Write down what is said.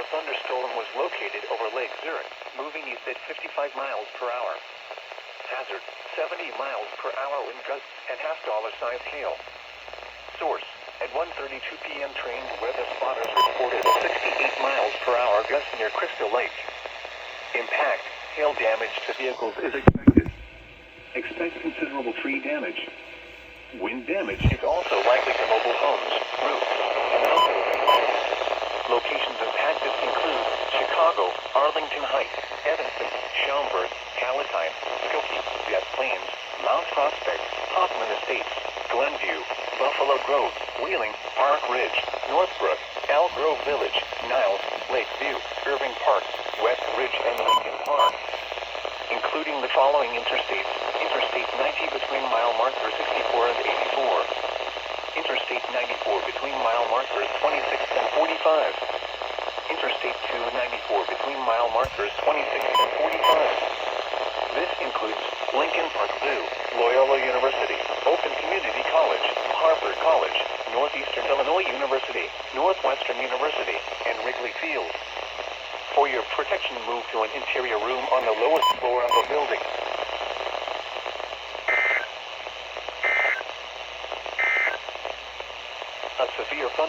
severe thunderstorm was located over Lake Zurich, moving east at 55 miles per hour. Hazard, 70 miles per hour wind gusts and half-dollar-sized hail. Source, at 1:32 p.m. trained weather spotters reported 68 miles per hour gusts near Crystal Lake. Impact, hail damage to vehicles is expected. Expect considerable tree damage. Wind damage is also likely to mobile homes, roofs, and outbuildings. Locations impacted include Chicago, Arlington Heights, Evanston, Schaumburg, Palatine, Skokie, Des Plaines, Mount Prospect, Hoffman Estates, Glenview, Buffalo Grove, Wheeling, Park Ridge, Northbrook, Elk Grove Village, Niles, Lakeview, Irving Park, West Ridge, and Lincoln Park. Including the following interstates: Interstate 90 between mile markers 64 and 84. Interstate 94 between mile markers 26 and 45. Interstate 294 between mile markers 26 and 45. This includes Lincoln Park Zoo, Loyola University, Open Community College, Harvard College, Northeastern Illinois University, Northwestern University, and Wrigley Field. For your protection, move to an interior room on the lowest floor of a building. A severe thunder